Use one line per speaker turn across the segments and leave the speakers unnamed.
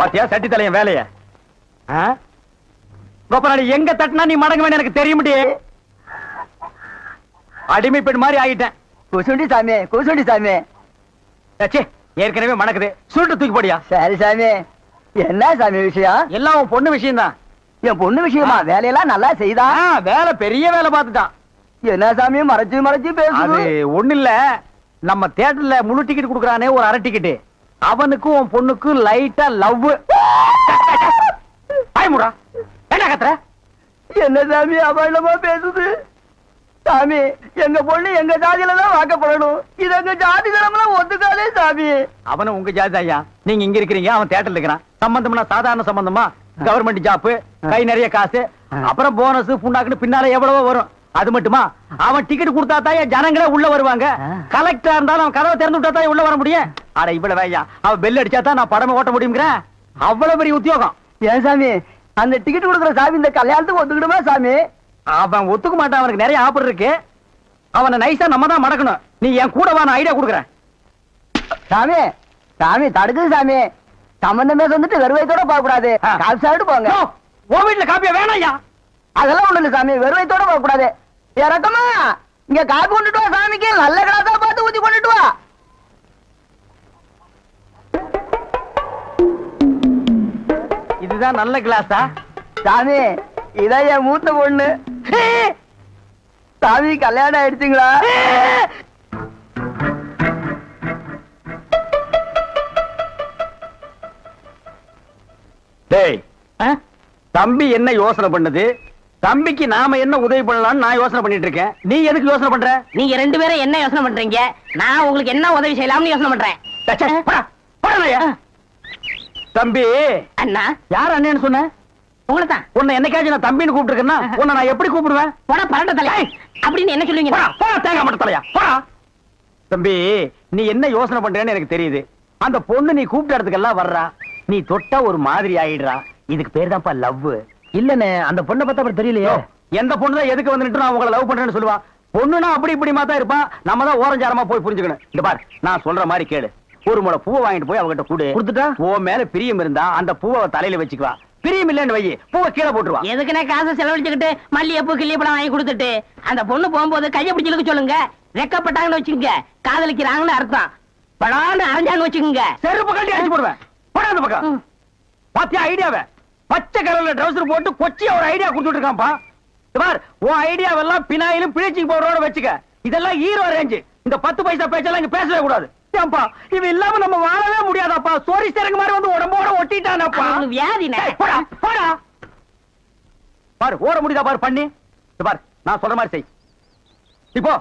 பாத்தியா சட்டி தலையன் வேலைய கோபநாடி எங்க தட்டினா நீ மடங்க வேணும் எனக்கு தெரிய முடியே. அடிமை பெண் மாதிரி ஆகிட்டேன்.
குசுண்டி சாமி குசுண்டி சாமி.
ஏற்கனவே மணக்குது சுருட்டு தூக்கி போடியா.
சரி சாமி. என்ன சாமி விஷயம்?
எல்லாம் உன் பொண்ணு விஷயம் தான்.
என் பொண்ணு விஷயமா? வேலையெல்லாம் நல்லா செய்தா?
வேலை பெரிய வேலை பார்த்துட்டான்.
என்ன சாமி மறைச்சு மறைச்சு பேசுது? ஒண்ணு இல்ல,
நம்ம தியேட்டர்ல முழு டிக்கெட் குடுக்கறானே ஒரு அரை டிக்கெட், அவனுக்கும் உன் பொண்ணுக்கும் லைட்டா லவ். ஆயமுடா என்ன கத்துற?
என்ன சாமி அபண்டமா பேசுது? சாமி எங்க பொண்ணு எங்க ஜாதியில தான் வாக்கப்படணும். இது எங்க ஜாதி தரம்லாம் ஒத்துக்காதே சாமி.
அவனும் உங்க ஜாதி ஐயா. நீங்க இங்க இருக்கிறீங்க, அவன் தியேட்டர்ல இருக்கிறான். சம்பந்தம்னா சாதாரண சம்பந்தமா? கவர்மெண்ட் ஜாப், கை நிறைய காசு, அப்புறம் போனஸ் புண்ணாக்குன்னு பின்னால எவ்வளவோ வரும். அது மட்டுமா, அவன் டிக்கெட் கொடுத்தா தான் ஜனங்களே உள்ள வருவாங்க. கலெக்டரா இருந்தாலும் அவன் கதவை திறந்து விட்டா தான் உள்ள வர முடியும். அட இவ்வளவு ஐயா, அவன் பெல் அடிச்சா தான் நான் படமே ஓட்ட முடியுங்கிறேன். அவ்வளவு பெரிய உத்தியோகம்.
ஏன் சாமி அந்த டிக்கெட் கொடுக்குற சாமி இந்த கல்யாணத்துக்கு ஒத்துக்கிடுமா சாமி?
அவன் ஒத்துக்க மாட்டான். அவனுக்கு நிறைய ஆஃபர் இருக்கு. அவனை நைஸா நம்ம தான் மடக்கணும். நீ என் கூட வா, நான் ஐடியா கொடுக்குறேன்.
சாமி சாமி தடுக்குது சாமி. சம்பந்தமே வந்துட்டு வெறுவைத்தோட போக கூடாது. காபி சாப்பிட்டு போங்க.
உன் வீட்டுல காப்பியா வேணாம் ஐயா.
அதெல்லாம் ஒண்ணு இல்ல சாமி, வெறுவைத்தோட போக கூடாது. இறக்கமா இங்க காப்பி கொண்டுட்டு வா சாமிக்கு. நல்ல கிளாஸா பார்த்து ஊத்தி கொண்டுட்டு வா.
இதுதான் நல்ல கிளாஸா?
சாமி இதான் என் மூத்த பொண்ணு. சாமி கல்யாணம் ஆயிடுச்சுங்களா?
டேய், தம்பி என்ன யோசனை பண்ணுது? தம்பிக்கு நாம என்ன உதவி பண்ணலாம்னு நான் யோசனை பண்ணிட்டு இருக்கேன். நீ எதுக்கு யோசனை பண்ற?
நீங்க ரெண்டு பேரும் என்ன யோசனை பண்றீங்க? நான் உங்களுக்கு என்ன உதவி செய்யலாம்னு யோசனை பண்றேன்.
தம்பி
அண்ணா.
யார் அண்ணன்னு சொன்ன?
உங்களை தான்.
உன்னை என்னைக்காச்சும் நான் தம்பின்னு கூப்பிட்டுருக்கேன்னா உன்னை நான் எப்படி கூப்பிடுவேன்?
போடா பரட்ட தலை அப்படின்னு என்ன சொல்லுவீங்க?
தேங்காய் மட்டும் தலையா போடா. தம்பி நீ என்ன யோசனை பண்றேன்னு எனக்கு தெரியுது. அந்த பொண்ணு நீ கூப்பிட்ட இடத்துக்கெல்லாம் வர்றா, நீ தொட்டா ஒரு மாதிரி ஆயிடுறா. இதுக்கு பேர் தான்ப்பா லவ். இல்லனே அந்த பொண்ணை பார்த்தா அப்புறம் தெரியலையே. எந்த பொண்ணு தான் எதுக்கு வந்துட்டு நான் உங்களை லவ் பண்றேன்னு சொல்லுவா? பொண்ணுனா அப்படி இப்படி மாத்தா இருப்பான். நம்ம தான் ஓரஞ்சாரமா போய் புரிஞ்சுக்கணும். இந்த பாரு, நான் சொல்ற மாதிரி கேளு. ஒரு முளை பூவை வாங்கிட்டு போய் அவகிட்ட கொடுத்துட்டா உன் மேல பிரியம் இருந்தா அந்த பூவை தலையில வச்சுக்குவா. பிரியம் இல்லன்னு வை, பூவை கீழே போட்டுருவா.
எதுக்குன்னா காசை செலவழிச்சுக்கிட்டு மல்லிகைப்பூ கிள்ளிப்பழம் வாங்கி கொடுத்துட்டு அந்த பொண்ணு போகும்போது கையை பிடிச்சிருக்க சொல்லுங்க. ரெக்கப்பட்டாங்கன்னு வச்சுக்கோங்க, காதலிக்கிறாங்கன்னு அர்த்தம். படான்னு அரைஞ்சான்னு வச்சுக்கோங்க,
செருப்பு கட்டி அடிச்சு போடுவேன். போடாத பக்கம் பாத்தியா ஐடியாவை? பச்சை கலர்ல ட்ரவுசர் போட்டு கொச்சியா ஒரு ஐடியா கொடுத்துட்டு இருக்கான்ப்பா. பார், உன் ஐடியாவெல்லாம் பினாயிலும் பிளீச்சிங் பவுடரோட வச்சுக்க. இதெல்லாம் ஹீரோ ரேஞ்சு. இந்த 10 பைசா பேச்செல்லாம் இங்க பேசவே கூடாது. ஏன்பா இவன் இல்லாம நம்ம வாழவே முடியாதாப்பா. சோரி சேரங்க மாதிரி வந்து உடம்போட ஒட்டிட்டானப்பா.
வியாதி.
போடா போடா. பாரு ஓட முடியுதா பாரு பண்ணி. பாரு நான் சொல்ற மாதிரி செய். இப்போ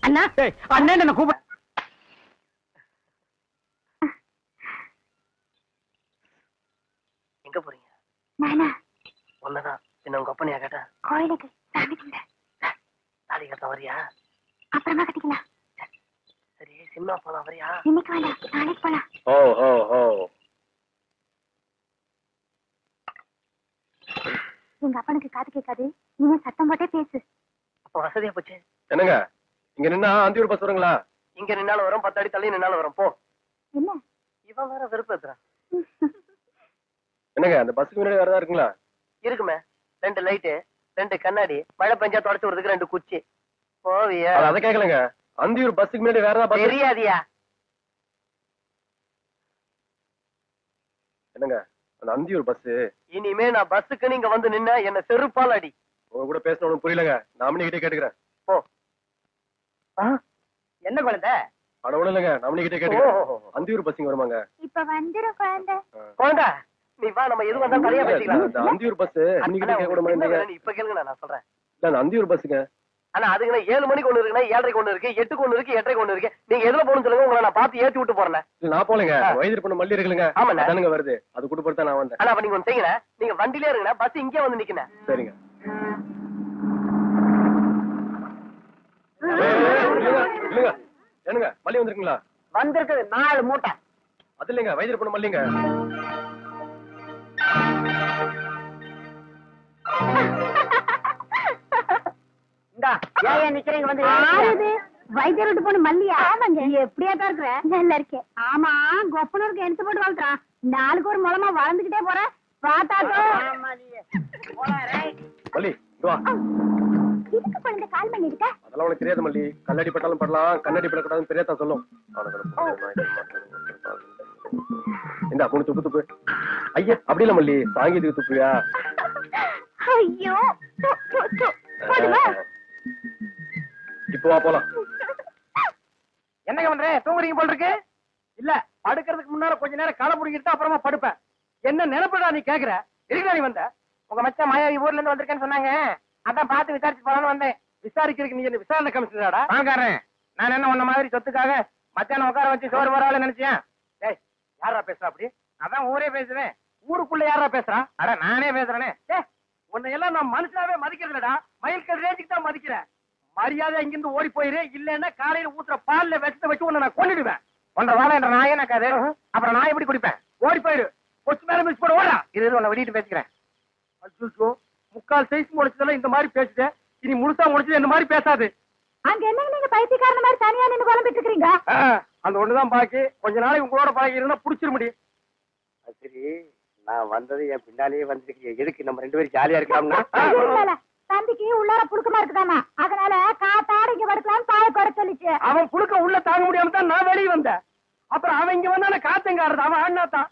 அண்ணா
அண்ணன் என்ன கூப்பிட.
எங்க போறீங்க?
நானா
ஒன்னதான் என்ன உங்க அப்பனையா கேட்டா?
கோயிலுக்கு சாமி கும்பிட.
தாலி கட்ட வரியா?
அப்புறமா கட்டிக்கலாம்.
சரி சினிமா போலாம் வரியா?
இன்னைக்கு வேண்டாம், நாளைக்கு போலாம். எங்க அப்பனுக்கு காது கேட்காது, நீங்க சத்தம் போட்டே பேசு.
அப்ப வசதியா போச்சு.
என்னங்க இங்க நின்னா அந்தியூர் பஸ் வருங்களா?
இங்க நின்னாலும் வரும், 10 அடி தள்ளி நின்னாலும் வரும். போ.
என்ன
இவன் வேற வெறுப்பேத்துறான்.
என்னங்க அந்த பஸ்ஸுக்கு முன்னாடி வேறதா இருக்குங்களா?
இருக்குமே, 2 லைட்டு, 2 கண்ணாடி, மழை பெஞ்சா தொடச்சு விடுறதுக்கு 2 குச்சி. போவியா?
அதை கேட்கலங்க. அந்தியூர் பஸ்ஸுக்கு முன்னாடி வேறதா பஸ்
தெரியாதியா?
என்னங்க அந்த அந்தியூர் பஸ்?
இனிமே நான் பஸ்ஸுக்கு நீங்க வந்து நின்னா என்ன செருப்பால் அடி.
உங்க கூட பேசணும் புரியலங்க. நாமனி கிட்டே கேட்டுக்கிறேன்.
போ. என்ன குழந்தை?
அட ஒண்ணு இல்லங்க, நாமனி கிட்டே கேட்டுக்கிறேன். அந்தியூர் பஸ்ஸிங்க வருமாங்க?
இப்ப வந்துரும் குழந்தை.
குழந்தை நீ வா, நம்ம எது வந்தாலும் தனியா பேசிக்கலாம்.
அந்த அந்தியூர் பஸ் இன்னைக்கு கேட்க கூட மாட்டீங்க.
இப்ப கேளுங்க, நான் சொல்றேன்.
இல்ல அந்த அந்தியூர் பஸ்ஸுங்க.
ஆனா அதுக்கு 7 மணிக்கு ஒண்ணு இருக்குன்னா 7:30 ஒண்ணு இருக்கு, 8க்கு ஒண்ணு இருக்கு, 8:30 ஒண்ணு இருக்கு. நீங்க எதுல போகணும்னு சொல்லுங்க, உங்களை நான் பார்த்து ஏத்தி விட்டு போறேன்.
இல்ல நான் போலங்க, வயது பண்ண மல்லி இருக்குங்க.
ஆமாண்ணா.
அதானுங்க வருது, அது கூட்டு போறதா நான் வந்தேன்.
ஆனா அப்ப நீங்க ஒண்ணு செய்யுங்க, நீங்க வண்டிலே இருங்க, பஸ் இங்கே வந்து நிக்கணும்.
சரிங்க. இல்லங்க என்னங்க மல்லி வந்திருக்கீங்களா?
வந்திருக்குது 4 மூட்டை.
அது இல்லைங்க, வயது பண்ண மல்லிங்க.
இந்தா ஏன் நிக்கிறீங்க? வந்து
வைத்தியர் விட்டு போன மல்லியா? ஆமாங்க. எப்படியா தான் இருக்கிற? நல்லா இருக்கேன். ஆமா, கொப்பனூருக்கு எடுத்து போட்டு வளர்த்துறான். நாளுக்கு ஒரு மூலமா வளர்ந்துகிட்டே போற பாத்தாக்கோ.
மல்லி இங்க வா.
இதுக்கு குழந்தை கால் பண்ணி இருக்க?
அதெல்லாம் உனக்கு தெரியாது மல்லி. கல்லடி பட்டாலும் படலாம், கண்ணடி படக்கூடாதுன்னு பெரியதா சொல்லும். இந்த 3 துப்பு துப்பு. ஐயா அப்படி இல்ல மல்லி, சாங்கீதுக்கு துப்புயா?
ஐயோ போடுவா.
இப்போ வா போலாம்.
என்னங்க பண்ற? தூங்குறீங்க போல் இருக்கு. இல்ல, படுக்கிறதுக்கு முன்னால கொஞ்ச நேரம் களை புடிங்கிட்டு அப்புறமா படுப்பேன். என்ன நினைப்படா நீ கேக்குற? இருக்கா நீ வந்த? உங்க மச்சான் மாயாவி ஊர்ல இருந்து வந்திருக்கேன்னு சொன்னாங்க. அதான் பார்த்து விசாரிச்சு போலான்னு வந்தேன். விசாரிக்கிறதுக்கு நீ என்ன விசாரணை கமிஷனராடா? வாங்காரன். நான் என்ன உன்ன மாதிரி சொத்துக்காக மச்சான உட்கார வச்சு சோறு வரால நினைச்சேன். டேய், யாரா பேசுறா அப்படி? அதான் ஊரே பேசுறேன். ஊருக்குள்ள யாரா பேசுறா? அட நானே பேசுறேனே. உன்னை எல்லாம் நான் மனுஷனாவே மதிக்கிறதுலடா. மயில்கல் ரேஞ்சுக்கு தான் மதிக்கிறேன். மரியாதை இங்கிருந்து ஓடி போயிரு. இல்லன்னா காலையில ஊத்துற பால்ல விஷத்தை வச்சு உன்னை நான் கொன்னுடுவேன். ஒன்றரை வாழை என்ற நாயே நக்காது. அப்புறம் நான் எப்படி குடிப்பேன்? ஓடி போயிரு. கொச்சு மேல மிஸ் போட ஓடா. இது உன்னை வெளியிட்டு பேசிக்கிறேன். அச்சோ, முக்கால் சைஸ் முடிச்சதெல்லாம் இந்த மாதிரி பேசுது. இனி முழுசா முடிச்சது இந்த மாதிரி பேசாது.
அங்க என்ன நீங்க பைத்தியக்காரன மாதிரி தனியா நின்னு குழம்பிட்டு இருக்கீங்க?
அந்த ஒண்ணுதான் பாக்கி. கொஞ்ச நாளைக்கு உங்களோட பழகி இருந்தா புடிச்சிட முடியும். சரி, நான் வந்தது என் பின்னாலேயே வந்துருக்கீங்க. எதுக்கு நம்ம 2 பேரும் ஜாலியா இருக்கலாம்னா?
தம்பிக்கு உள்ளார புழுக்கமா இருக்குதாமா, அதனால காத்தாட இங்க படுக்கலாம்னு பாய குறை சொல்லிச்சு.
அவன் புழுக்க உள்ள தாங்க முடியாம தான் நான் வெளியே வந்தேன். அப்புறம் அவன் இங்க வந்தான காத்தங்காரது. அவன் அண்ணாத்தான்.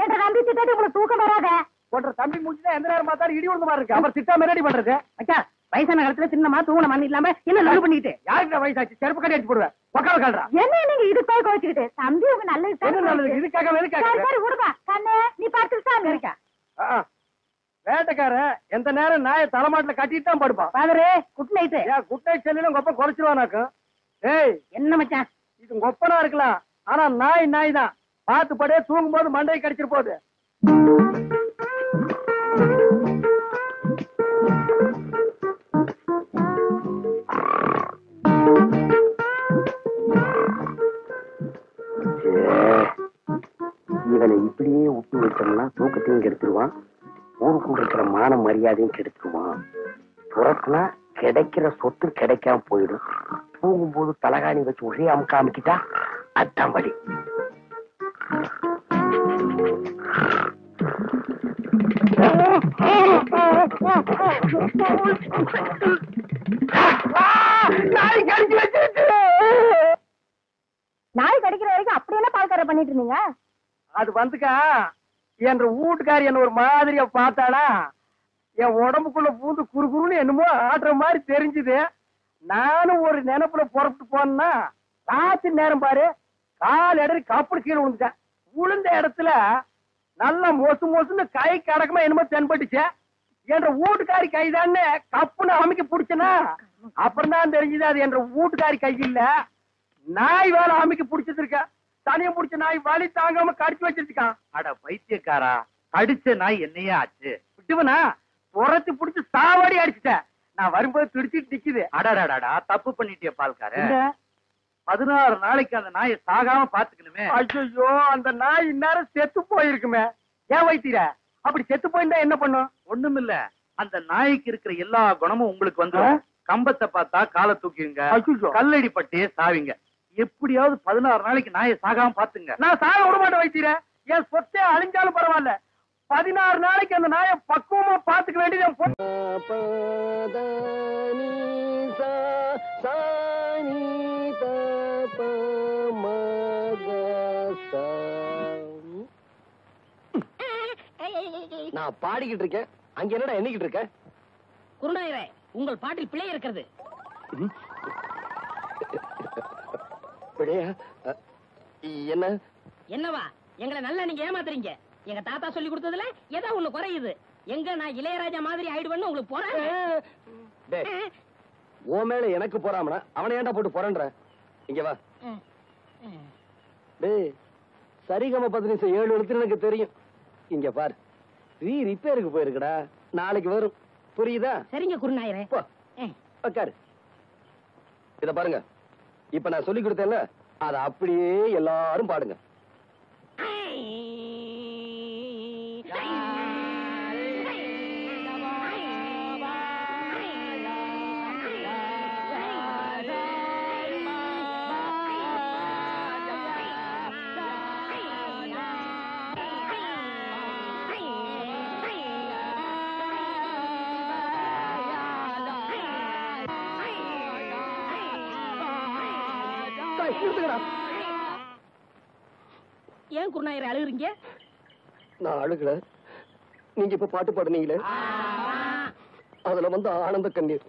என்ற தம்பி திட்டாட்டி உங்களுக்கு தூக்கம் வராத.
போன்ற தம்பி முடிச்சுதான் எந்த நேரம் பார்த்தாலும் இடி விழுந்த மாதிரி இருக்கு. அப்புறம் திட்டாம ரெடி பண்றது. அக்கா, வயசான காலத்துல சின்னமா தூங்கின மண் இல்லாம என்ன லவ் பண்ணிக்கிட்டு யாருக்கு வயசாச்சு? செருப்பு கட்டி அடிச்சு போடுவேன். உக்கால கால்றா.
என்ன நீங்க இது போய் கோச்சிக்கிட்டு? தம்பி உங்க நல்லது
இதுக்காக
சரி விடுப்பா. கண்ணே நீ பார்த்துட்டு இருக்கா.
வேட்டைக்காரன் எந்த நேரம் நாயை தலைமாட்டுல கட்டிட்டு தான் படுப்பான்.
பாதரே, குட் நைட்.
குட் நைட் செல்லும் கொப்ப குறைச்சிருவானாக்கும். ஏய்,
என்ன மச்சான்?
இது கொப்பனா இருக்கலாம், ஆனா நாய் தான். பார்த்து படே, தூங்கும் போது மண்டையை கடிச்சிட்டு போகுது.
இவனை இப்படியே விட்டு வச்சோம்னா தூக்கத்தையும் கெடுத்துருவான், ஊருக்குள்ள இருக்கிற மான மரியாதையும் கெடுத்துருவான். துரத்துனா கிடைக்கிற சொத்து கிடைக்காம போயிடும். தூங்கும்போது தலகாணி வச்சு ஒரே அமுக்க அமுக்கிட்டா அதான் வழி.
நாய் கடிச்சு வச்சிருச்சு.
நாய் கடிக்கிற வரைக்கும் அப்படி என்ன பால்கார பண்ணிட்டு இருந்தீங்க?
அது வந்துக்கா, என்ற வீட்டுக்காரி என்ன ஒரு மாதிரியா பார்த்தாளா, என் உடம்புக்குள்ள பூந்து குறுகுறுன்னு என்னமோ ஆடுற மாதிரி தெரிஞ்சுது. நானும் ஒரு நினைப்புல புறப்பட்டு போனா ராத்திரி நேரம் பாரு, கால் இடறி கப்படு கீழே விழுந்துட்டேன். விழுந்த இடத்துல நல்லா மொசுன்னு கை கடக்கமா என்னமோ தென்பட்டுச்சு. என்ற வீட்டுக்காரி கைதான்னு கப்புன்னு அமைக்க பிடிச்சனா, அப்புறம் தான் தெரிஞ்சது அது என்ற வீட்டுக்காரி கை இல்ல, நாய் வேலை அமைக்க பிடிச்சது இருக்க. தனியா பிடிச்ச நாய் வலி தாங்காம கடிச்சு வச்சிருக்கான்.
அட பைத்தியக்காரா, அடிச்ச நாய் என்னையே ஆச்சு?
விட்டுவனா துரத்தி பிடிச்சு சாவாடி அடிச்சுட்டேன். நான் வரும்போது துடிச்சிட்டு நிக்குது.
அடடா, தப்பு பண்ணிட்டிய பால்கார. 16 நாளைக்கு அந்த நாயை சாகாம பாத்துக்கணுமே.
ஐயோ, அந்த நாய் இந்நேரம் செத்து போயிருக்குமே. ஏன் வைத்தீர? அப்படி செத்து போயிருந்தா என்ன பண்ணும்?
ஒண்ணுமில்ல, அந்த நாய்க்கு இருக்கிற எல்லா குணமும் உங்களுக்கு வந்து கம்பத்தை பார்த்தா காலை தூக்கிங்க, கல்லடி பட்டே சாவிங்க. எப்படியாவது 16 நாளைக்கு நாயை சாகாம பாத்துங்க.
நான் சாக விட மாட்டேன் வைத்தீர. என் சொத்தே அழிஞ்சாலும் பரவாயில்ல, 16 நாளைக்கு அந்த நாயை பக்குவமா பாத்துக்க வேண்டியது.
நான் பாடிக்கிட்டு இருக்கேன், அங்க என்னடா எண்ணிக்கிட்டு இருக்க?
குருநாயரே, உங்கள் பாட்டில் பிழை இருக்கிறது.
என்ன
என்னவா? எங்களை நல்லா நீங்க ஏமாத்துறீங்க. எங்க தாத்தா சொல்லி கொடுத்ததுல ஏதோ ஒண்ணு குறையுது. எங்க நான் இளையராஜா மாதிரி ஆயிடுவேன்னு உங்களுக்கு போறேன்.
உன் மேல எனக்கு போறாமனா அவனை ஏன்டா போட்டு போறேன்ற? இங்க வா. டேய், சரிகம 15 7 எழுத்து எனக்கு தெரியும். இங்க பாரு, ரிப்பேருக்கு போயிருக்கடா, நாளைக்கு வரும். புரியுதா?
சரிங்க குருநாயரே.
உட்காரு. இத பாருங்க, இப்ப நான் சொல்லி கொடுத்தேன்ல, அத அப்படியே எல்லாரும் பாடுங்க.
ஏன் குருநாயர் அழுகுறீங்க?
நான் அழுகல, நீங்க இப்ப பாட்டு பாடுனீங்களே அதுல வந்து ஆனந்த கண்ணீர்.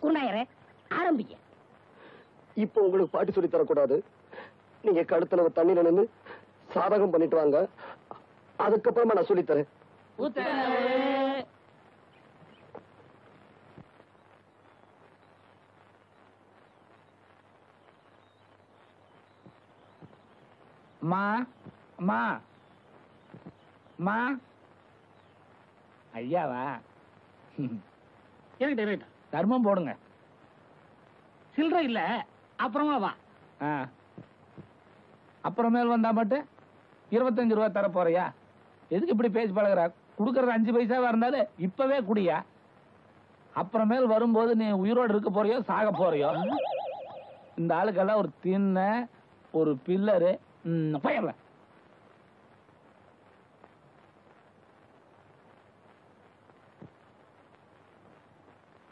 குருநாயரே ஆரம்பிங்க.
இப்ப உங்களுக்கு பாட்டு சொல்லி தரக்கூடாது. நீங்க கழுத்துல தண்ணியில நின்று சாதகம் பண்ணிட்டு வாங்க, அதுக்கப்புறமா நான் சொல்லித்தரேன்.
மா மா மா ஐயாவா? தர்மம் போடுங்க.
சில்லற இல்ல, அப்புறமா வா.
அப்புறமேல் வந்தா மட்டும் 25 ரூபா தர போறியா? எதுக்கு இப்படி பேசி பழகுற? குடுக்கறது 5 பைசாவா இருந்தாலும் இப்பவே குடியா. அப்புறமேல் வரும்போது நீ உயிரோடு இருக்க போறியோ சாக போறியோ? இந்த ஆளுக்கெல்லாம் ஒரு தின்ன ஒரு பில்லரு பயர்ல.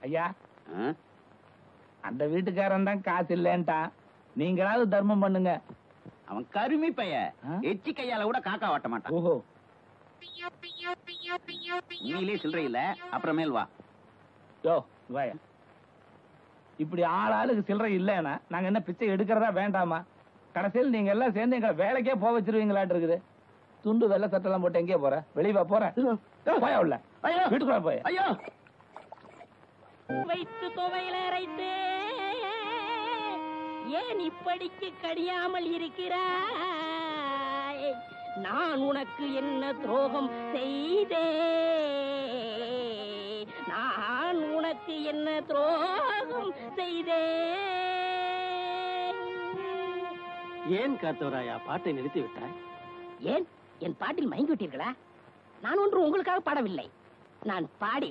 ஐயா, அந்த வீட்டுக்காரன் தான் காசு இல்லன்ட்டான், நீங்களாவது தர்மம் பண்ணுங்க.
அவன் கருமி பைய, எச்சி கையால கூட காக்கா வாட்ட மாட்டான்.
ஓஹோ,
நீலே சில்லறை இல்ல, அப்புறமேல் வா.
யோ வாயா. இப்படி ஆளுக்கு சில்லறை இல்லன்னா நாங்க என்ன பிச்சை எடுக்கிறதா வேண்டாமா? கடைசியில் நீங்க எல்லாம் சேர்ந்து எங்களை வேலைக்கே போக வச்சிருவீங்களாட்டு இருக்குது. துண்டு வெள்ளை சட்டெல்லாம் போட்டு எங்கே போற? வெளியே போற போயா உள்ள வீட்டுக்குள்ள போய்.
ஐயோ,
வைத்து துவையில அரைத்தே ஏன் இப்படிக்கு கடியாமல் இருக்கிறாய்? நான் உனக்கு என்ன துரோகம் செய்தே? நான் உனக்கு என்ன துரோகம் செய்தே?
ஏன் காத்தவராயா பாட்டை நிறுத்தி விட்டாய்?
ஏன் என் பாட்டில் மயங்கி விட்டீர்களா? நான் ஒன்று உங்களுக்காக பாடவில்லை. நான் பாடி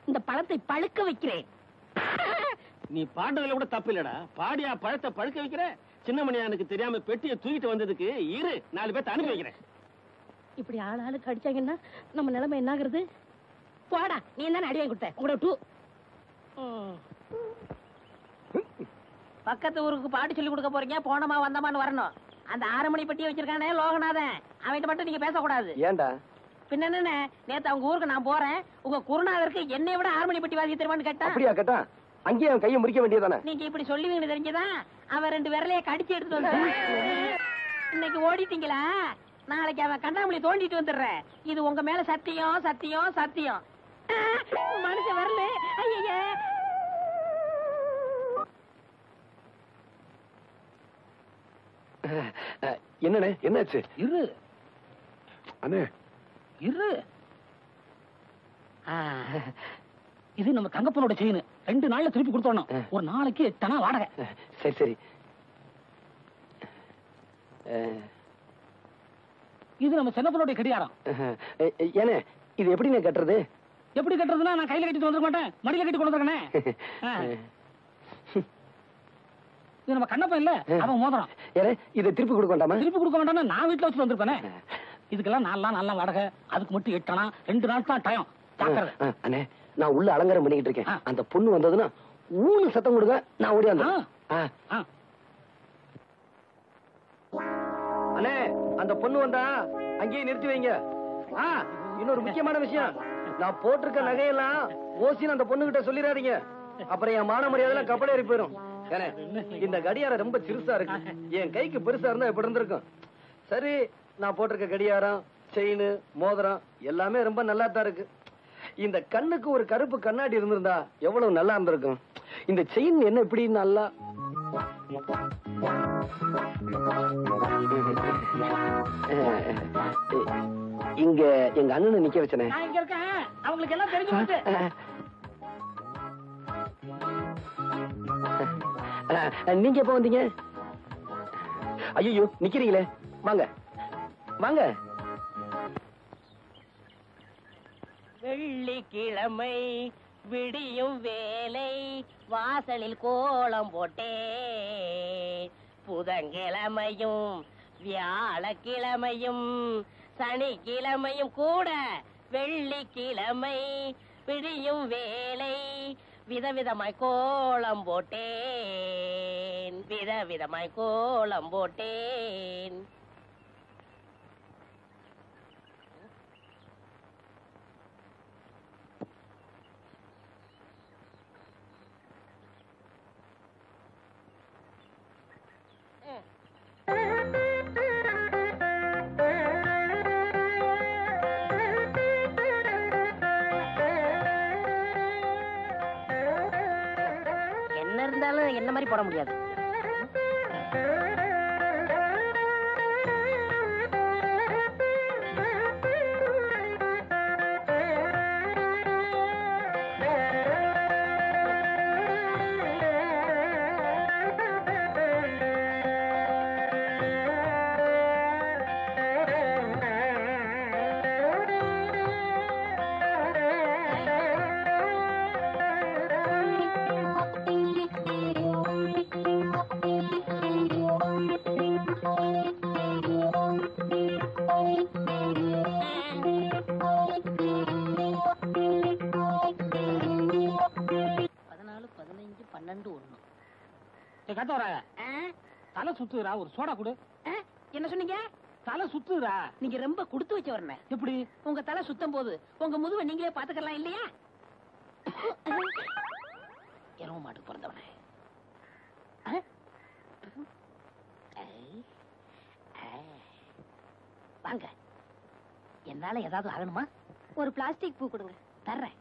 இந்த பழத்தை பழுக்க வைக்கிறேன்.
நீ பாடுறதுல கூட தப்பு இல்லடா. பாடியா பழத்தை பழுக்க வைக்கிற? சின்னமணியானுக்கு தெரியாம பெட்டியை தூக்கிட்டு வந்ததுக்கு 4 பேர்த்த அனுப்பி வைக்கிறேன்.
இப்படி ஆளுக்கு அடிச்சாங்கன்னா நம்ம நிலைமை என்ன ஆகுறது? போடா, நீ தானே அடி வாங்கி கொடுத்த. உங்களோட டூ பக்கத்து ஊருக்கு பாட்டு சொல்லி கொடுக்க போறீங்க. போனமா வந்தமான்னு வரணும். அந்த 6 மணி பெட்டியை வச்சிருக்கானே லோகநாதன், அவன்கிட்ட மட்டும் நீங்க பேசக்கூடாது.
ஏண்டா?
பின்ன என்ன, நேத்து அவங்க ஊருக்கு நான் போறேன், உங்க குருநாதருக்கு என்னை விட 6 மணி பெட்டி வாசி தெரியுமான்னு கேட்டா.
அப்படியா கேட்டா? அங்கேயே அவன் கையை முறிக்க வேண்டியதானே?
நீங்க இப்படி சொல்லுவீங்கன்னு தெரிஞ்சதான் அவன் 2 விரலைய கடிச்சு எடுத்து வந்த. இன்னைக்கு ஓடிட்டீங்களா? நாளைக்கு அவன் கண்ணாமூலி தோண்டிட்டு வந்துடுறேன். இது உங்க மேல சத்தியம் சத்தியம் சத்தியம். மனுஷன் வரல. ஐய,
என்னண்ணே, என்னாச்சு?
இரு
அண்ணே,
இரு. இது நம்ம தங்கப்பனோட செயின். 2 நாள்ல திருப்பி கொடுத்தோம். ஒரு நாளைக்கு 8 வாடகை.
சரி சரி.
இது நம்ம சின்னப்பனோட கடியாரம்.
ஏனே, இது எப்படி கட்டுறது?
எப்படி கட்டுறதுன்னா, நான் கையில கட்டிட்டு வந்துட மாட்டேன், மடியில கட்டி கொண்டு வந்துருக்கேன். இது நம்ம கண்ணப்பன் இல்ல, அவன் மோதிரம்.
ஏனே, இதை திருப்பி கொடுக்க வேண்டாமா?
திருப்பி கொடுக்க வேண்டாம்னா நான் வீட்டுல வச்சுட்டு வந்திருப்பேனே. இதுக்கெல்லாம் 4 நாள் வாடகை, அதுக்கு மட்டும் 8 2 நாள் தான் டைம்.
அண்ணே, நான் உள்ள அலங்காரம் பண்ணிக்கிட்டு இருக்கேன். அந்த பொண்ணு வந்ததுன்னா ஊனு சத்தம் கொடுங்க, நான் ஓடி வந்தேன். அண்ணே, அந்த பொண்ணு வந்தா அங்கேயே நிறுத்தி வைங்க. இன்னொரு முக்கியமான விஷயம், நான் போட்டிருக்க நகையெல்லாம் ஓசின்னு அந்த பொண்ணு கிட்ட சொல்லிடாதீங்க. அப்புறம் என் மான மரியாதை கப்பல் ஏறி போயிரும். இந்த கடியாரம் ரொம்ப சிறுசா இருக்கு, என் கைக்கு பெருசா இருந்தா இப்படி இருந்திருக்கும். சரி, நான் போட்டிருக்க கடியாரம், செயின், மோதிரம் எல்லாமே ரொம்ப நல்லா தான் இருக்கு. இந்த கண்ணுக்கு ஒரு கருப்பு கண்ணாடி இருந்திருந்தா எவ்வளவு நல்லா இருந்திருக்கும். இந்த செயின் என்ன இப்படி நல்லா இங்க எங்க அண்ணனை நிக்க வச்சனே.
அவங்களுக்கு எல்லாம் தெரிஞ்சு
நீங்க எப்ப வந்தீங்க? ஐயோ, நிக்கிறீங்களே, வாங்க வாங்க.
வெள்ளிக்கிழமை விடியும் வேலை வாசலில் கோலம் போட்டே, புதன்கிழமையும் வியாழக்கிழமையும் சனிக்கிழமையும் கூட வெள்ளிக்கிழமை விடியும் வேலை விதவிதமாய் கோலம் போட்டேன், விதவிதமாய் கோலம் போட்டேன். என்ன இருந்தாலும் என்ன மாதிரி போட முடியாது.
தலை சுத்துறா, ஒரு சோடா கொடு.
என்ன சொன்னீங்க?
தலை சுத்துறா.
நீங்க ரொம்ப கொடுத்து வச்ச வரணும்.
எப்படி?
உங்க தலை சுத்தம் போது உங்க முதுவை நீங்களே பாத்துக்கலாம் இல்லையா? எருவ மாட்டுக்கு பிறந்தவனே. வாங்க, என்னால ஏதாவது ஆகணுமா?
ஒரு பிளாஸ்டிக் பூ கொடுங்க.
தர்றேன்,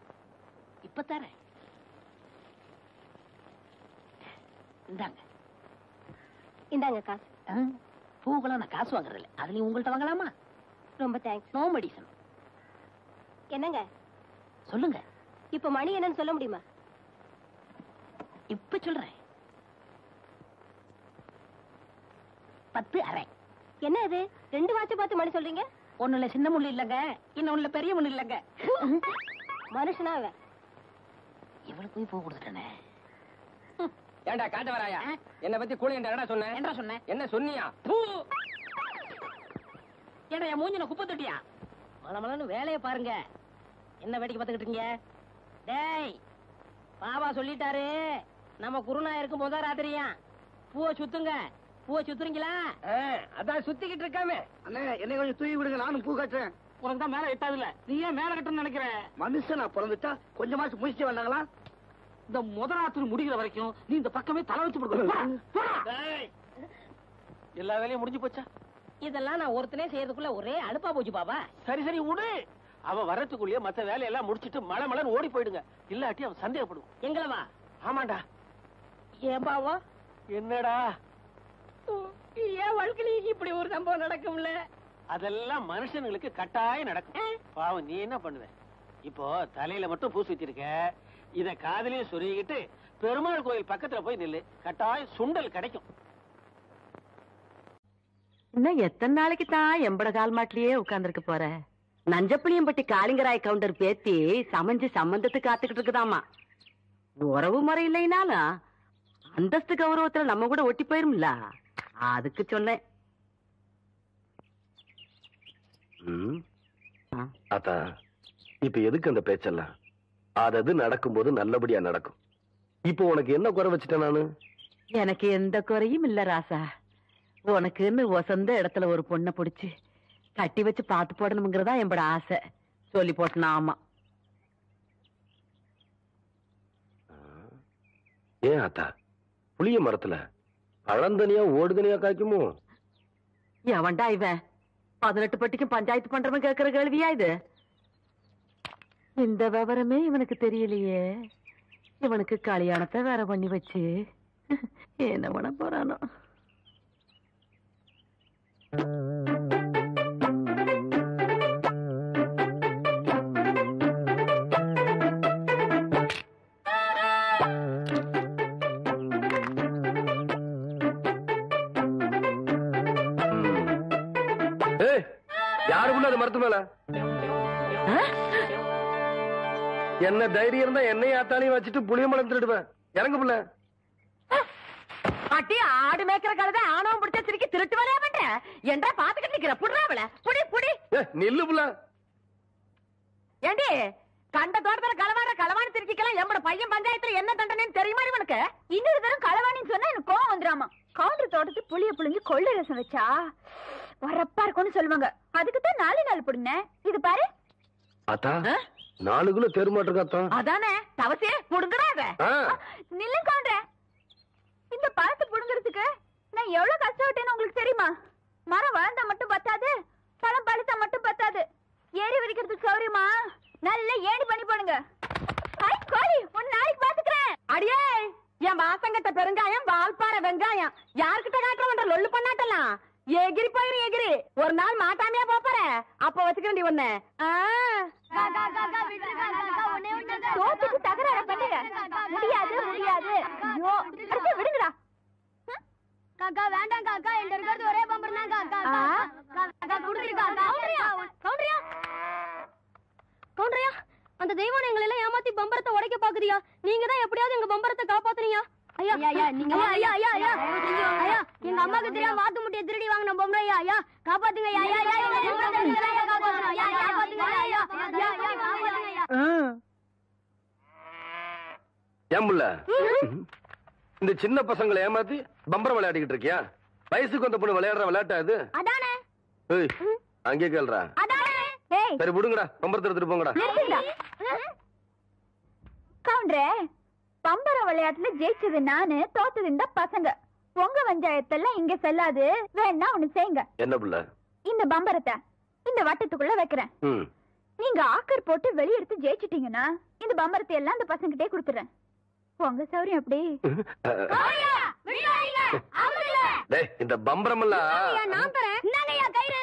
இப்ப தர்றேன். இந்தாங்க.
இந்தாங்க காசு.
பூக்கெல்லாம் நான் காசு வாங்குறது இல்லை. அதுலயும் உங்கள்கிட்ட வாங்கலாமா?
ரொம்ப தேங்க்ஸ்.
No medicine.
என்னங்க
சொல்லுங்க.
இப்ப மணி என்னன்னு சொல்ல முடியுமா?
இப்ப சொல்றேன். 10:30.
என்ன இது 2 வாட்ச் பார்த்து மணி சொல்றீங்க?
ஒண்ணுல சின்ன முள்ளு இல்லங்க, இன்னொன்னுல பெரிய முள்ளு இல்லங்க.
மனுஷனா அவன்.
இவளுக்கு போய் பூ கொடுத்துட்டேனே.
ஏண்டா காட்ட வராயா? என்ன பத்தி கூலி என்னடா சொன்ன?
என்ன சொன்னேன்?
என்ன சொன்னியா?
ஏடா என் மூஞ்சின குப்பை தொட்டியா? மலமலன்னு வேலையை பாருங்க. என்ன வேடிக்கை பார்த்துக்கிட்டு இருக்கீங்க? டேய், பாபா சொல்லிட்டாரு, நம்ம குருநா இருக்கும் போதா ராத்திரியா பூவை சுத்துங்க. பூவை சுத்துறீங்களா?
அதான் சுத்திக்கிட்டு இருக்காமே.
அண்ணே என்னை கொஞ்சம் தூக்கி விடுங்க, நானும் பூ காட்டுறேன்.
உனக்கு தான் மேல எட்டாதுல, நீ ஏன் மேல கட்டணும்னு நினைக்கிற?
மனுஷனா பிறந்துட்டா கொஞ்சமாச்சு முயற்சி வந்தாங்களா?
இந்த முதலாத்திரி முடிகிற வரைக்கும் நீ இந்த பக்கமே தலை வச்சு கொடுக்க. எல்லா வேலையும் முடிஞ்சு போச்சா?
இதெல்லாம் நான் ஒருத்தனே செய்யறதுக்குள்ள ஒரே அலுப்பா போச்சு பாபா.
சரி சரி விடு. அவன் வரத்துக்குள்ளேயே மத்த வேலையெல்லாம் முடிச்சிட்டு மழை மலன்னு ஓடி போயிடுங்க. இல்லாட்டி அவன் சந்தேகப்படுவான்.
எங்களவா?
ஆமாண்டா.
ஏன் பாவா?
என்னடா
ஏன் வாழ்க்கையில இப்படி ஒரு சம்பவம் நடக்கும்ல?
அதெல்லாம் மனுஷனுங்களுக்கு கட்டாயம் நடக்கும். பாவம், நீ என்ன பண்ணுவ? இப்போ தலையில மட்டும் பூசி வச்சிருக்க, இத காதலையும் சொருகிட்டு பெருமாள் கோயில் பக்கத்துல போய் நில்லு, கட்டாயம் சுண்டல் கிடைக்கும்.
இன்னும் எத்தனை நாளைக்கு தான் எம்பட கால் மாட்டிலேயே உட்கார்ந்துருக்க போற? நஞ்சப்புளியம்பட்டி காளிங்கராய் கவுண்டர் பேத்தி சமைஞ்சு சம்பந்தத்துக்கு காத்துக்கிட்டு இருக்குதாமா. உறவு முறை இல்லைனாலும் அந்தஸ்து கௌரவத்துல நம்ம கூட ஒட்டி போயிரும்ல, அதுக்கு சொன்னேன்.
அத்தா, இப்ப எதுக்கு அந்த பேச்செல்லாம்? அது நடக்கும்போது நல்லபடியா நடக்கும். இப்போ உனக்கு என்ன குறை வச்சுட்டேன் நானு?
எனக்கு எந்த குறையும் இல்ல ராசா. உனக்குன்னு வசந்த இடத்துல ஒரு பொண்ணை பிடிச்சு கட்டி வச்சு பார்த்து போடணுங்கிறதா என்னோட ஆசை. சொல்லி போட்டனா? ஆமா.
ஏன் ஆத்தா, புளிய மரத்துல பழந்தனியா ஓடுதனியா காய்க்குமோ?
எவன்டா இவன் 18 பட்டிக்கும் பஞ்சாயத்து பண்றவன் கேட்கிற கேள்வியா இது? இந்த விவரமே இவனுக்கு தெரியலையே. இவனுக்கு கல்யாணத்தை வேற பண்ணி வச்சு என்ன பண்ண போறானோ?
யாருக்குள்ள அது மரத்து மேல என்ன தைரியம் இருந்தா என்னையும் ஆத்தாலையும் வச்சுட்டு புளியம்பழம் திருடுவேன். இறங்க புள்ள.
அட்டி ஆடு மேய்க்கிற கழுதை ஆணவம் பிடிச்ச திருக்கி திருட்டு வரையா மாட்டேன் என்றா பாத்துக்கிட்டு நிக்கிற. புடுறாவல புடி புடி.
நில்லு புள்ள.
ஏண்டி கண்ட தோட்டத்துல களவாணி திருச்சிக்கலாம் எம்மட பையன் பஞ்சாயத்துல என்ன தண்டனைன்னு தெரியுமா இவனுக்கு?
இன்னொரு தரம் களவாணின்னு சொன்னா எனக்கு கோவம் வந்துடாமா. கவுண்டர் தோட்டத்து புளிய புளிஞ்சு கொள்ளை ரசம் வச்சா வரப்பா இருக்கும்னு சொல்லுவாங்க. அதுக்குதான் 4 நாள் புடுங்க. இது பாரு
அத்தா 4 கிலோ தெருமாட்டிருக்கா.
அதானே தவசே புடுங்கடாத.
நில்லுங்க கவுண்டர். இந்த பழத்தை புடுங்கிறதுக்கு நான் எவ்வளவு கஷ்டப்பட்டேன்னு உங்களுக்கு தெரியுமா? மரம் வளர்ந்தா மட்டும் பத்தாது, பழம் பழுத்தா மட்டும் பத்தாது. ஏறி விரிக்கிறதுக்கு சௌரியமா நல்ல ஏணி பண்ணி போடுங்க. கோழி ஒரு நாளைக்கு பாத்துக்கிறேன்.
அடியே என் வாசங்கட்ட பெருங்காயம் வால்பாறை வெங்காயம் யாருக்கிட்ட காட்டுறவன்ற லொல்லு பண்ணாட்டலாம். எகிரி போயிரு எகிரி. ஒரு நாள் மாட்டாமையா போற அப்ப வச்சுக்கிறேன் ஒண்ணு.
தோத்துக்கு தகராறு பண்ணுங்க. முடியாது முடியாது. ஐயோ விடுங்கடா.
காக்கா வேண்டாம் காக்கா, என்கிட்ட இருக்கிறது ஒரே பம்பர் தான் காக்கா. காக்கா குடுத்துருக்கா. கவுண்டரியா, அந்த தெய்வம் எங்களை எல்லாம் ஏமாத்தி பம்பரத்தை உடைக்க பாக்குறியா? நீங்க தான் எப்படியாவது எங்க பம்பரத்தை காப்பாத்துறீங்க. ஐயா ஐயா நீங்க ஐயா ஐயா ஐயா ஐயா எங்க அம்மாக்கு தெரியாம வாத்து முட்டையை திருடி வாங்கின பொம்பளை. ஐயா ஐயா காப்பாத்துங்க. ஐயா ஐயா ஐயா காப்பாத்துங்க. ஐயா காப்பாத்துங்க. ஐயா ஐயா காப்பாத்துங்க.
ஏம்புள்ள இந்த சின்ன பசங்களை ஏமாத்தி பம்பரம் விளையாடிக்கிட்டு இருக்கியா? வயசுக்கு வந்த பொண்ணு விளையாடுற விளையாட்டா இது?
அதானே.
ஏய் அங்கே கேள்றா.
அதானே.
சரி விடுங்கடா, பம்பரத்தை எடுத்துட்டு போங்கடா.
கவுண்டரே, பம்பரம் விளையாட்டுல ஜெயிச்சது நானு, தோத்தது இந்த பசங்க. உங்க பஞ்சாயத்தெல்லாம் இங்க செல்லாது. வேணா ஒண்ணு செய்யுங்க.
என்ன புள்ள?
இந்த பம்பரத்தை இந்த வட்டத்துக்குள்ள வைக்கிறேன். நீங்க ஆக்கர் போட்டு வெளியெடுத்து ஜெயிச்சிட்டீங்கன்னா இந்த பம்பரத்தை எல்லாம் இந்த பசங்கிட்டே கொடுத்துறேன். உங்க சௌரியம் அப்படி.
இந்த பம்பரம்
நான் தரேன். என்னங்கய்யா கயிறு?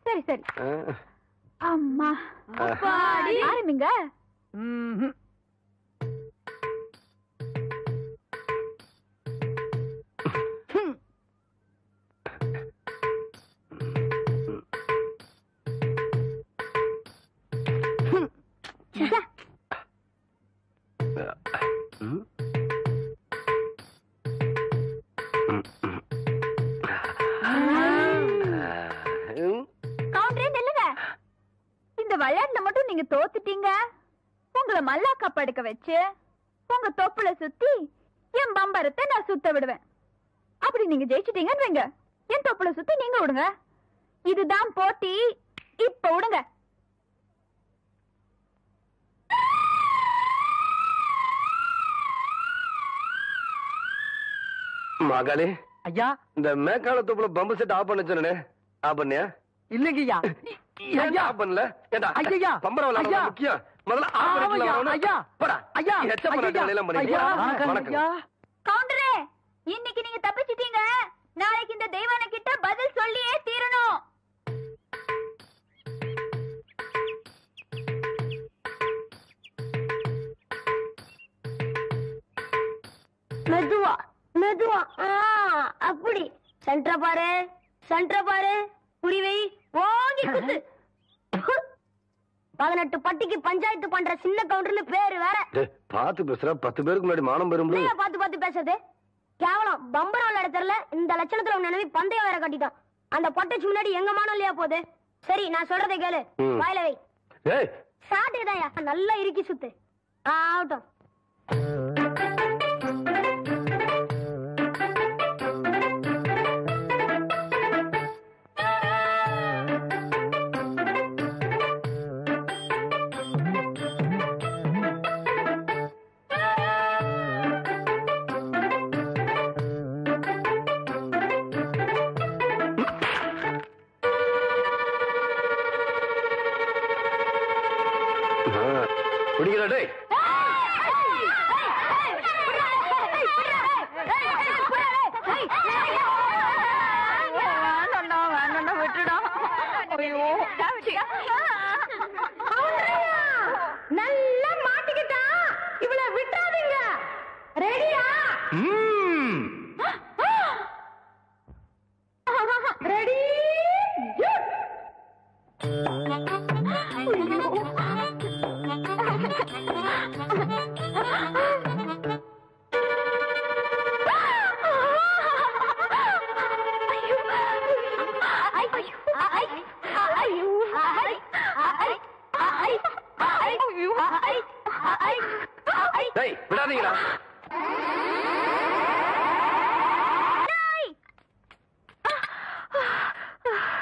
சரி சரி. அம்மா ஆரம்பிங்க. இந்த விளையாட்டுல மட்டும் நீங்க தோத்துட்டீங்க. உங்களை மல்லாக்கா படுக்க வச்சு உங்க தொப்புல சுத்தி என் பம்பரத்தை நான் சுத்த விடுவேன். அப்படி நீங்க ஜெயிச்சிட்டீங்கன்னு வைங்க, என் தொப்புல சுத்தி நீங்க விடுங்க. இதுதான் போட்டி. இப்ப விடுங்க.
மகளே
ஐயா,
இந்த மேக்கால தொப்புல பம்பு செட் ஆஃப் பண்ண சொன்னே, ஆஃப் பண்ணியா?
இல்லைங்கய்யா.
ஏன் ஆஃப் பண்ணல? ஏண்டா
ஐயா
பம்பரம் விளையாடுறது முக்கியம். முதல்ல ஆஃப் பண்ணிக்கலாம்.
ஐயா
போடா ஐயா. எச்ச பண்ணாத எல்லாம் பண்ணியா? வணக்கம்.
கவுண்டரே, இன்னைக்கு நீங்க தப்பிச்சிட்டீங்க. நாளைக்கு இந்த தெய்வான கிட்ட பதில் சொல்லியே தீரணும்.
மெதுவா மெதுவா. அப்படி சென்டர் பாரு, சென்டர் பாரு. புரிவை ஓங்கி குத்து. 18 பட்டிக்கு பஞ்சாயத்து பண்ற சின்ன கவுண்டர்னு பேரு வேற.
பாத்து பேசுற. 10 பேருக்கு முன்னாடி மானம் பெறும்.
பாத்து பேசுறது கேவலம். பம்பரம் விளையாட தெரியல. இந்த லட்சணத்துல உன் நினைவு பந்தயம் வேற கட்டிட்டான். அந்த பொட்டைச்சு முன்னாடி எங்க மானம் இல்லையா போகுது? சரி நான் சொல்றதை கேளு. வாயில வை. சாட்டுதாயா நல்லா இறுக்கி சுத்து. ஆகட்டும். நல்லா மாட்டிக்கிட்டா இவளை விட்டுறாதீங்க. ரெடியா? ரெடி?
டேய் விடாதீங்களா?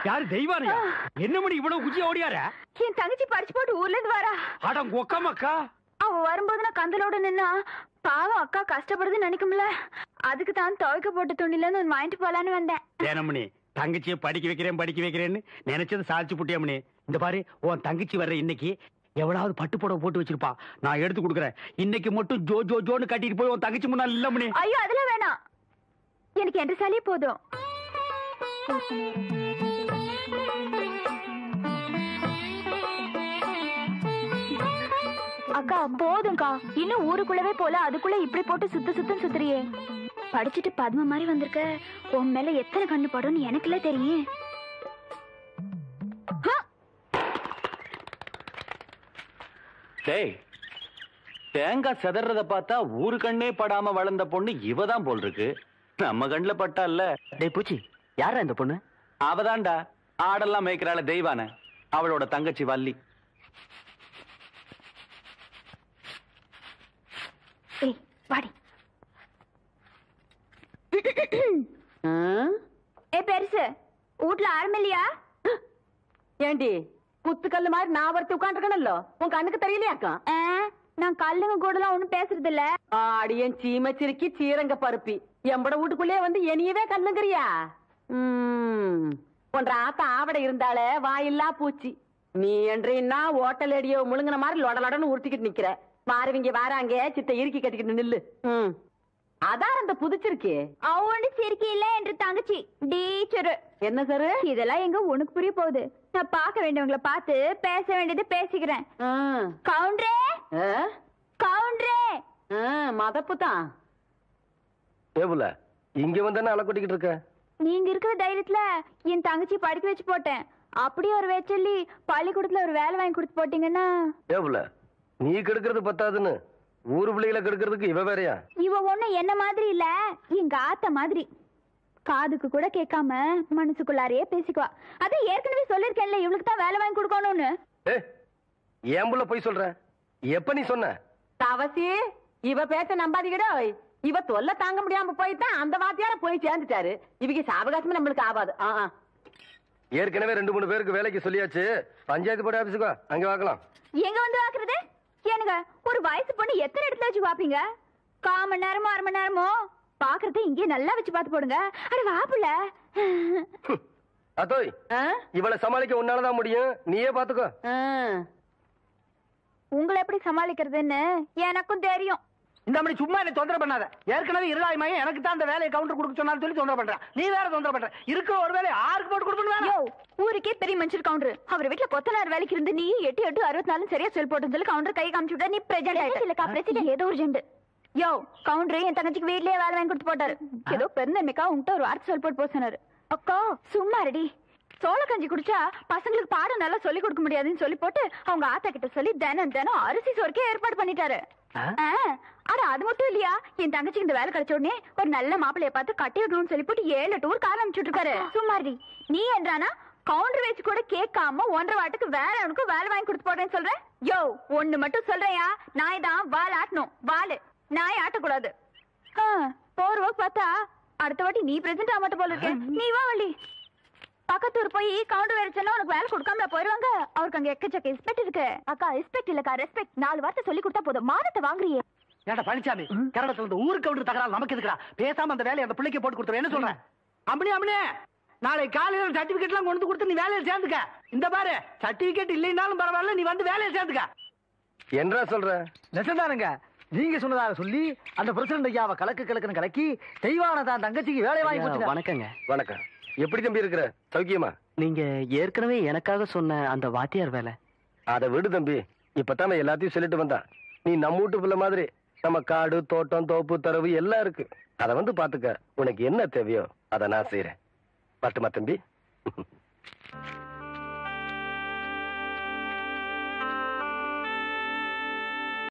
யாரு தெய்வானையா? என்ன மணி இவ்வளவு குச்சி ஓடியார?
என் தங்கச்சி படிச்சு போட்டு ஊர்ல இருந்து வரா.
அட கொக்கமக்கா.
அவ வரும்போது நான் கந்தலோட நின்னா பாவம் அக்கா கஷ்டப்படுதுன்னு நினைக்கும்ல, அதுக்கு தான் துவைக்க போட்ட துணில இருந்து ஒன்னு வாங்கிட்டு போலான்னு வந்தேன்.
ஏனமணி தங்கச்சியை படிக்க வைக்கிறேன்னு நினைச்சது சாதிச்சு புட்டியாமணி. இந்த பாரு உன் தங்கச்சி வர்ற இன்னைக்கு எவ்வளவு பட்டு புடவை போட்டு வச்சிருப்பா, நான் எடுத்து கொடுக்குறேன். இன்னைக்கு மட்டும் ஜோ ஜோ ஜோன்னு கட்டிட்டு போய் உன் தங்கச்சி முன்னாள் இல்ல மணி.
ஐயோ அதெல்லாம் வேணாம், எனக்கு என்ற சாலியே போதும். அக்கா போதும்க்கா, இன்னும் ஊருக்குள்ளவே போல அதுக்குள்ள இப்படி போட்டு சுத்தம் சுத்துறியே. படிச்சுட்டு பத்ம மாதிரி வந்திருக்க, உன் மேல எத்தனை கண்ணு படும்னு எனக்குல தெரியும்.
தேங்காய் செதறத பார்த்தா ஊரு கண்ணே படாம வளர்ந்த பொண்ணு இவதான் போல் இருக்கு. நம்ம கண்ணுல பட்டா இல்ல. டேய் பூச்சி, யாரா இந்த பொண்ணு? அவதான்டா ஆடெல்லாம் மேய்க்கிறாள தெய்வான, அவளோட தங்கச்சி வள்ளி.
ஏய் வாடி. ஏ பெருசு, வீட்ல ஆரம்பில்லையா?
ஏண்டி குத்துக்கல்லு மாதிரி நான் ஒருத்தி உட்காந்துருக்கணும்ல, உன் கண்ணுக்கு தெரியலையாக்கா?
நான் கல்லுங்க கூட எல்லாம் ஒண்ணும் பேசுறது இல்ல.
ஆடியன் சீமச்சிருக்கி சீரங்க பருப்பி எம்பட வீட்டுக்குள்ளே வந்து என்னையவே கல்லுங்கிறியா? ஒன்ற ஆத்த ஆவட இருந்தாலே வாயில்லா பூச்சி. நீ என்றா ஓட்டல் அடியோ முழுங்கின மாதிரி லொடலொடன்னு உருட்டிக்கிட்டு நிக்கிற. மாறுவீங்க வாராங்க சித்த இறுக்கி கட்டிக்கிட்டு நில்லு. அதான் அந்த புதிச்சிருக்கே
அவனு சிரிக்கி இல்ல என்று தங்கச்சி டீச்சரு.
என்ன சார்
இதெல்லாம் எங்க உனக்கு புரிய போகுது? நான் பார்க்க வேண்டியவங்களை பார்த்து பேச வேண்டியது பேசிக்கிறேன். கவுண்டரே கவுண்டரே.
மதப்பு தான்.
டேபுல இங்க வந்தானே அலை கொட்டிக்கிட்டு இருக்க.
நீங்க இருக்கிற தைரியத்துல என் தங்கச்சி படிக்க வச்சு போட்டேன். அப்படியே ஒரு வேச்சொல்லி பள்ளிக்கூடத்துல ஒரு வேலை வாங்கி கொடுத்து போட்டீங்கன்னா.
டேபுல நீ கெடுக்கிறது பத்தாதுன்னு ஊரு பிள்ளைகளை கெடுக்கிறதுக்கு இவ வேறையா?
இவ ஒண்ணு என்ன மாதிரி இல்ல, எங்க ஆத்த மாதிரி. காதுக்கு கூட கேட்காம மனசுக்குள்ளாரையே பேசிக்குவா. அது ஏற்கனவே சொல்லிருக்கேன்ல, இவளுக்கு தான் வேலை வாங்கி கொடுக்கணும்னு.
ஏன் புள்ள போய் சொல்ற? எப்ப நீ சொன்ன?
தவசி இவ பேச்ச நம்பாதீங்கடா. இவ தொல்லை தாங்க முடியாம போய்தான் அந்த வாத்தியார போய் சேர்ந்துட்டாரு. இவங்க சாவகாசமே நம்மளுக்கு ஆகாது.
ஏற்கனவே 2-3 பேருக்கு வேலைக்கு சொல்லியாச்சு. பஞ்சாயத்து போர்டு ஆபீஸுக்கு அங்க வாக்கலாம்.
எங்க வந்து வாக்குறது? எனக்கு ஒரு வயசு பொண்ணு எத்தனை இடத்துல வச்சு பாப்பீங்க? 1/4 மணி நேரமோ 1/2 மணி நேரமோ பாக்குறத இங்கே நல்லா வச்சு பாத்து போடுங்க. அட வாப்புல
அதோய் இவளை சமாளிக்க உன்னாலதான் முடியும், நீயே பாத்துக்கோ.
உங்களை எப்படி சமாளிக்கிறதுன்னு எனக்கும் தெரியும்.
இந்த மாதிரி சும்மா என்ன தொந்தரவு பண்ணாத. ஏற்கனவே இருளாய்மையே எனக்கு தான் அந்த வேலையை கவுண்டர் கொடுக்க சொன்னாலும் சொல்லி தொந்தரவு பண்றேன். நீ வேற தொந்தரவு பண்ற. இருக்கிற ஒரு வேலையை ஆருக்கு போட்டு கொடுக்கணும்.
ஊருக்கே பெரிய மனுஷர் கவுண்டர். அவர் வீட்டுல கொத்தனார் வேலைக்கு இருந்து நீ 8 64 சரியா சொல் போட்டு சொல்லி கவுண்டர் கை காமிச்சு விட்டா. நீ பிரசிடென்ட் இல்லக்கா, பிரசிடென்ட் ஏதோ ஒரு ஜெண்டு. யோ கவுண்டர் என் தங்கச்சிக்கு வீட்லயே வேலை வாங்கி கொடுத்து போட்டாரு. ஏதோ பெருந்தன்மைக்கா உன்கிட்ட ஒரு வார்த்தை சொல் போட்டு போக சொன்னாரு. அக்கா சும்மா ரெடி. சோள கஞ்சி குடிச்சா பசங்களுக்கு பாடம் நல்லா சொல்லி கொடுக்க முடியாதுன்னு சொல்லி போட்டு அவங்க ஆத்தா கிட்ட சொல்லி தினம் அரிசி சோறுக்கே ஏற்பாடு பண்ணிட்டாரு. ஆனா அது மட்டும் இல்லையா, என் தங்கச்சிக்கு இந்த வேலை கிடைச்ச உடனே ஒரு நல்ல மாப்பிள்ளைய பார்த்து கட்டி வைக்கணும்னு சொல்லி போட்டு 7 டூர் கார் அனுப்பிச்சுட்டு இருக்காரு. சும்மாடி நீ என்றானா கவுண்டர் வச்சு கூட கேட்காம 1.5 வாட்டுக்கு வேற அவனுக்கு வேலை வாங்கி கொடுத்து போட்டேன்னு சொல்றேன். யோ ஒண்ணு மட்டும் சொல்றையா, நாய் தான் வால் ஆட்டணும், வாலு நாய் ஆட்டக்கூடாது. போர்வ பார்த்தா அடுத்த வாட்டி நீ பிரசன்ட் ஆக மாட்ட போல இருக்கேன். நீ வா வள்ளி. பக்கத்தூர் போய் கவுண்டர் வேற சொன்னா உனக்கு வேலை கொடுக்காம போயிருவாங்க. அவருக்கு அங்க எக்கச்சக்க ரெஸ்பெக்ட் இருக்கு. அக்கா ரெஸ்பெக்ட் இல்லக்கா ரெஸ்பெக்ட். 4 வார்த்தை சொல்லி கொடுத்தா போதும், மானத்தை வாங்குறியே.
ஏடா பழனிசாமி, கன்னடத்துல இருந்து ஊருக்கு கவுண்டர் தகராறு நமக்கு இருக்குடா. பேசாம அந்த வேலையை அந்த பிள்ளைக்கு போட்டு கொடுத்துரு. என்ன சொல்றேன்? அம்மனே நாளை காலையில சர்டிபிகேட் எல்லாம் கொண்டு கொடுத்து நீ வேலையை சேர்ந்துக்க. இந்த பாரு சர்டிபிகேட் இல்லைன்னாலும் பரவாயில்ல, நீ வந்து வேலையை சேர்ந்துக்க.
என்ன சொல்ற?
நெசந்தானுங்க நீங்க சொன்னதாக சொல்லி அந்த பிரசிடண்ட் ஐயாவை கலக்குன்னு கலக்கி தெய்வான தான் தங்கச்சிக்கு வேலை வாங்கி கொடுத்து.
வணக்கங்க.
வணக்கம். எப்படி தம்பி இருக்கிற? சௌக்கியமா?
நீங்க ஏற்கனவே எனக்காக சொன்ன அந்த வாத்தியார் வேலை
அதை விடு தம்பி. இப்பதான் எல்லாத்தையும் சொல்லிட்டு வந்தா. நீ நம்ம வீட்டு பிள்ளை மாதிரி நம்ம காடு தோட்டம் தோப்பு தரவு எல்லாம் இருக்கு. அதை வந்து பாத்துக்க. உனக்கு என்ன தேவையோ அதை நான் செய்யறேன். பட்டுமா தம்பி?